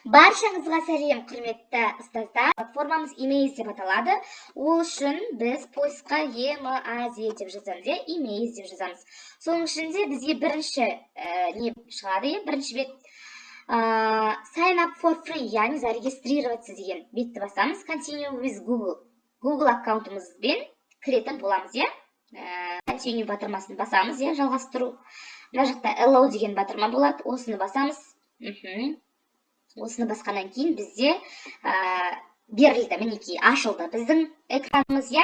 Баршаңызға сәлем, құрметті ұстаздар. Платформамыз Имейз деп аталады. Ол үшін біз поискқа EMAZ деп жазамыз, Имейз деп жазамыз. Соның ішінде бізге бірінші не шығады, бірінші бет sign up for free, яғни зарегистрироваться деген бетті басамыз. Continue with Google. Google аккаунтымызбен кіретін боламыз, Continue батырмасын басамыз, жалғастыру. Мына жақта allow деген батырма болады, осыны басамыз. Осыны басқаннан кейін бізде берілді, мінекей ашылды біздің экранымыз,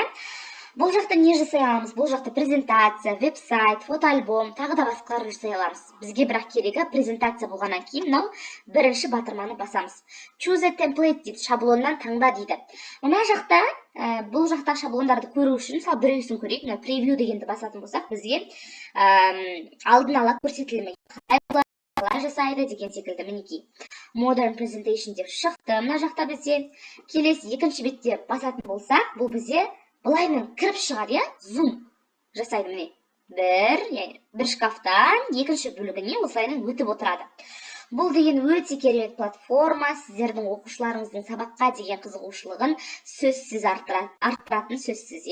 Бұл жақта не жасай аламыз? Бұл жақта презентация, веб-сайт, фотоальбом, тағы да басқаларын жасай аламыз. Бізге бірақ керегі презентация болғаннан кейін мынау бірінші батырманы басамыз. Choose a template дейді, шаблоннан таңда дейді. Мына жақта бұл жақта шаблондарды көру үшін мысалы біреусін көрейік, превью дегенді басатын болсақ, бізге алдын ала көрсетілмей қалай жасайды деген секілді, мінекей Modern Presentation деп шықты. Мына жақта бізде келесі екінші бетте басатын болсақ, бұл бізде былаймен кіріп шығар, зум жасайды, міне. Бір шкафтан екінші бөлігіне осылаймен өтіп отырады. Бұл деген өте керемет платформа, сіздердің оқушыларыңыздың сабаққа деген қызығушылығын сөзсіз арттыратын сөзсіз,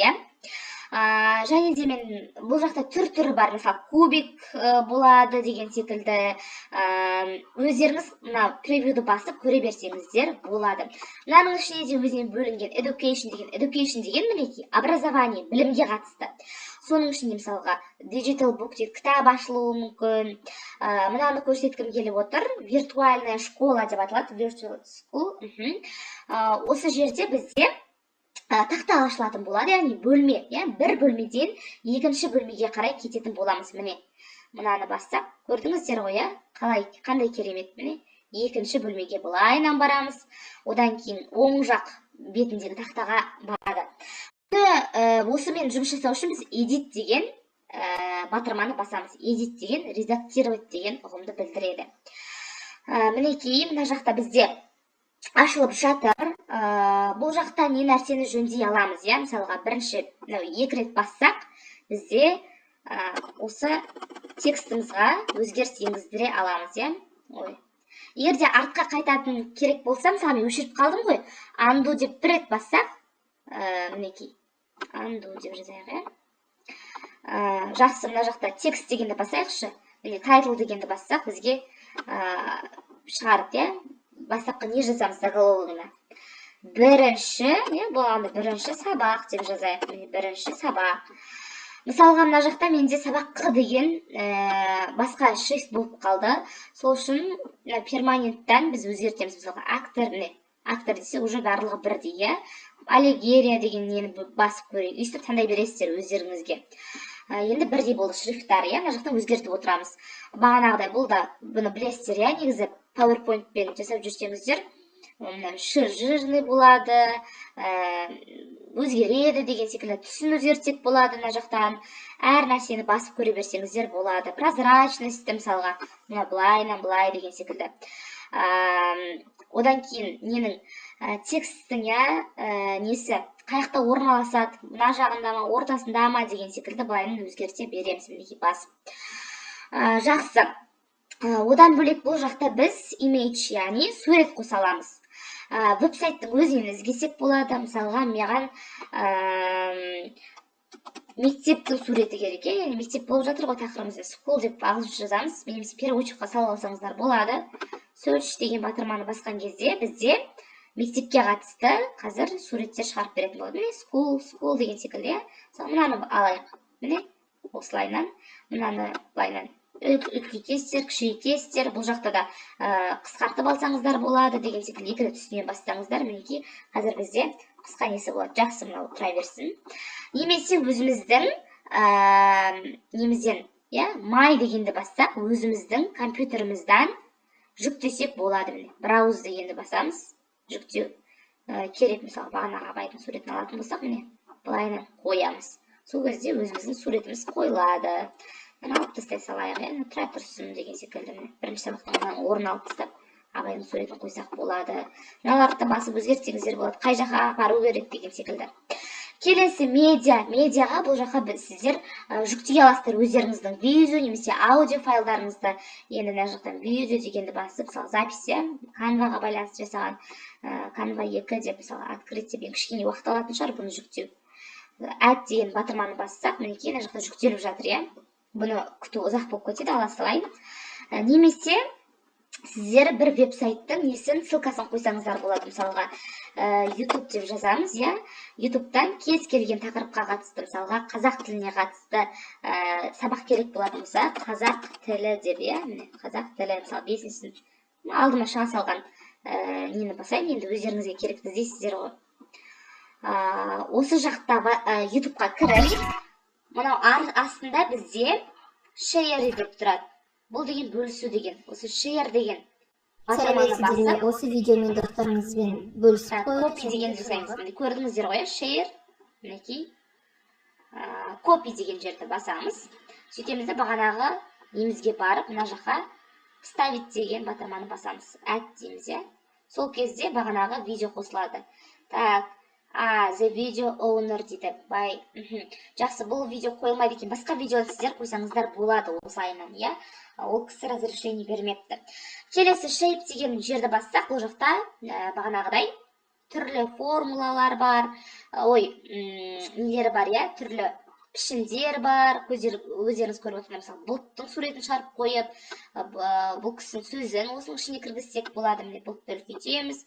Және де мен бұл жақта түр-түрі бар, мысалы кубик болады деген секілді. Өздеріңіз превьюді басып көре берсеңіздер болады. Мынаның ішіне де өзінен бөлінген education деген мінекей образование, білімге қатысты. Соның ішінде мысалға digital book дейді, кітап ашылуы мүмкін. Мынаны көрсеткім келіп отыр, виртуальная школа деп аталады, virtual school. Осы жерде бізде тақта ашылатын болады, яғни бөлме, бір бөлмеден екінші бөлмеге қарай кететін боламыз, міне. Мынаны бассақ, көрдіңіздер ғой, қандай керемет, міне. Екінші бөлмеге былайынан барамыз, одан кейін оң жақ бетіндегі тақтаға барады. Осымен жұмыс жасау үшін біз edit деген батырманы басамыз. Edit деген редактировать деген ұғымды білдіреді. Мінекей, мына жақта бізде ашылып жатыр. Бұл жақта не нәрсені жөндей аламыз, мысалға бірінші екі рет бассақ, бізде осы текстімізға өзгеріс енгіздіре аламыз, Егер де артқа қайтатын керек болса, мысалы мен өшіріп қалдым ғой, undo деп бір рет бассақ, мінекей, undo деп жазайық, Жақсы, мына жақта текст дегенді басайықшы, title дегенді бассақ, бізге шығарып, бастапқы не жазамыз заголовогына? Бірінші сабақ деп жазайық. Бірінші сабақ. Мысалға, мына жақта менде сабақ Q деген басқа 6 болып қалды. Сол үшін перманенттен біз өзгертеміз. Мысалға, актор десе уже барлығы бірдей. Аллегерия деген нені басып көрейік. Өйстіп таңдай бересіздер өздеріңізге. Енді бірдей болды шрифттар, мына жақта өзгертіп отырамыз. Бағанағыдай бұл да бұны білесіздер, негізі PowerPoint-пен жасап жүрсеңіздер, жирный болады, өзгереді деген секілді, түсін өзгертсек болады мына жақтан. Әр нәрсені басып көре берсеңіздер болады. Прозрачность мысалға, былай деген секілді. Одан кейін ненің тексттің несі қаяқта орналасады, мына жағында ма, ортасында ма деген секілді былайын өзгерте береміз, мінекей басып. Жақсы. Одан бөлек бұл жақта біз image, яғни сурет қоса аламыз. Веб-сайттың өзінен ізгесек болады, мысалға маған мектептің суреті керек, мектеп болып жатыр ғой тақырыбымызда, school деп ағылшынша жазамыз, немесе переводчикқа салып алсаңыздар болады. Search деген батырманы басқан кезде бізде мектепке қатысты қазір суреттер шығарып беретін болады. School деген секілді, мынаны алайық. Міне, осылайынан, мынаны былайынан үлкейтесіздер, кішірейтесіздер. Бұл жақта да қысқартып алсаңыздар болады деген секілді, екі рет үстінен бастаңыздар. Мінекей, қазір бізде қысқа несі болады. Жақсы, мынау тұра берсін. Немесе өзіміздің немізден, my дегенді бассақ, өзіміздің компьютерімізден жүктесек болады. Брауз дегенді басамыз. Жүктеу керек, мысалы бағанағы абайдың суретін алатын болсақ, міне былайынан қоямыз. Сол кезде өзіміздің суретіміз қойылады. Алып тастай салайық, тұра тұрсын деген секілді. Бірінші сабақтан орын алып тастап, абайдың суретін қойсақ болады. Мыналарды басып өзгертсеңіздер болады, қай жаққа апару керек деген секілді. Келесі медиаға бұл жаққа сіздер жүктей аласыздар өздеріңіздің видео немесе аудио файлдарыңызды. Енді мына жақтан видео дегенді басып, мысалы запись, канваға байланысты жасаған, канва 2 деп мысалы открыть деп кішкене уақыт алатын шығар бұны жүктеу. Add деген батырманы бассақ, мінекей мына жақта жүктеліп жатыр, Бұны күту ұзақ болып кетеді, ала салайын. Немесе сіздер бір веб-сайттың ссылкасын қойсаңыздар болады. Мысалға, YouTube деп жазамыз, YouTube-тан кез келген тақырыпқа қатысты, мысалға, қазақ тіліне қатысты сабақ керек болатын болса, қазақ тілі деп, қазақ тілі, мысалы, 5-сін алдыма шыға салған нені басайын, енді өздеріңізге керекті іздейсіздер ғой. Осы жақта YouTube-қа кіріп, мынау астында бізде share деп тұрады. Бұл деген бөлісу деген, осы share деген батырманы басып, осы видеомен достарыңызбен бөлісіп қойып, copy деген жасаймыз. Көрдіңіздер ғой, share, мінекей, copy деген жерді басамыз. Сөйтеміз де бағанағы немізге барып, мына жаққа вставить деген батырманы басамыз. Add дейміз, Сол кезде бағанағы видео қосылады. Так, the video owner дейді. Жақсы, бұл видео қойылмайды екен. Басқа видеоны сіздер қойсаңыздар болады осылайынан, Ол кісі разрешение бермепті. Келесі shape деген жерді бассақ, бұл жақта бағанағыдай түрлі формулалар бар, нелері бар, түрлі пішіндер бар, өздеріңіз көріп отырған, мысалы, бұлттың суретін шығарып қойып, бұл кісінің сөзін осының ішіне кіргізсек болады. Міне бұлтты үлкейтеміз,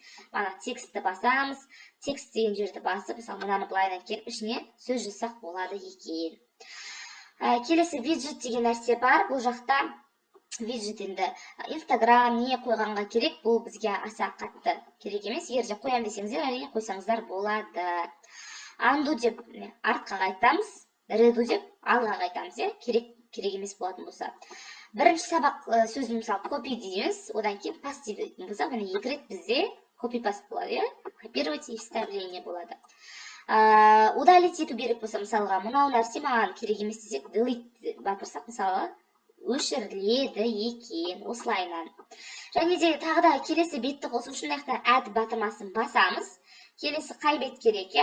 текстті басамыз, текст деген жерді басып, мысалы, мынаны былайынан келіп ішіне сөз жазсақ болады екен. Келесі виджет деген нәрсе бар. Бұл жақта виджет енді Instagram не қойғанға керек, бұл бізге аса қатты керек емес. Егер де қоям десеңіздер, әрине қойсаңыздар болады. Undo деп артқа қайтамыз, redo деп алға қайтамыз, керек емес болатын болса. Бірінші сабақ сөзін мысалы copy дейміз, одан кейін paste дейтін болса, міне 2 рет бізде copy paste болады, копировать и вставление болады. Удалить ету керек болса, мысалға, мынау нәрсе маған керек емес десек, delete батырсақ, мысалға, өшіріледі екен, осылайынан. Және де тағы да келесі бетті қосу үшін add батырмасын басамыз. Келесі қай бет керек,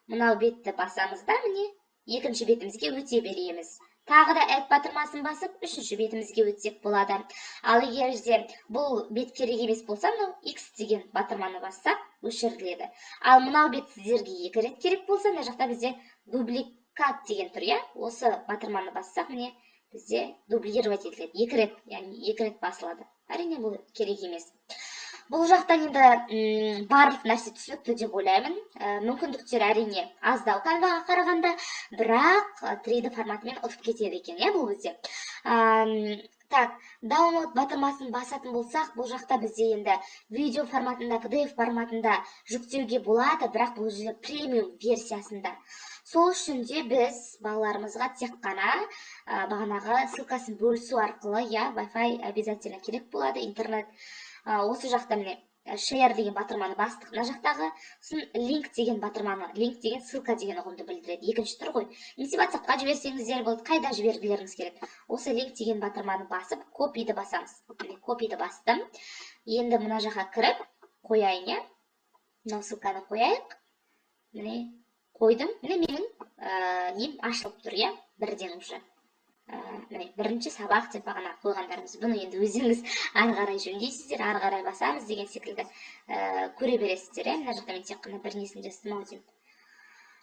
Мынау бетті басамыз да, міне, екінші бетімізге өте береміз. Тағы да add батырмасын басып, үшінші бетімізге өтсек болады. Ал егер де бұл бет керек емес болса, мынау X деген батырманы бассақ, өшіріледі. Ал мынау бет сіздерге 2 рет керек болса, мына жақта бізде дубликат деген тұр, Осы батырманы бассақ, міне, бізде дублировать етіледі. 2 рет, яғни 2 рет басылады. Әрине бұл керек емес. Бұл жақтан енді барлық нәрсе түсінікті деп ойлаймын. Мүмкіндіктер әрине аздау канваға қарағанда, бірақ 3D форматымен ұтып кетеді екен, бұл бізде. Так, download батырмасын басатын болсақ, бұл жақта бізде енді видео форматында, PDF форматында жүктеуге болады, бірақ бұл жерде премиум версиясында. Сол үшін де біз балаларымызға тек қана бағанағы ссылкасын бөлісу арқылы, Wi-Fi обязательно керек болады, интернет. Осы жақта міне share деген батырманы бастық. Мына жақтағы link деген батырманы, link деген ссылка деген ұғымды білдіреді. Екінші тұр ғой. Немесе WhatsApp-қа жіберсеңіздер болды, қайда жібергілеріңіз керек. Осы link деген батырманы басып, copy-ді басамыз. Copy-ді бастым. Енді мына жаққа кіріп қояйын, Мынау ссылканы қояйық. Міне қойдым. Міне менің нем ашылып тұр, бірден уже. Бірінші сабақ деп бағана қойғандарымыз. Бұны енді өзіңіз ары қарай жөндейсіздер, ары қарай басамыз деген секілді көре бересіздер. Мына жақта мен тек қана бір несін жаздым ау деймін.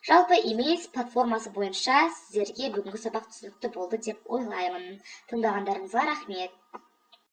Жалпы Emails платформасы бойынша сіздерге бүгінгі сабақ түсінікті болды деп ойлаймын. Тыңдағандарыңызға рахмет.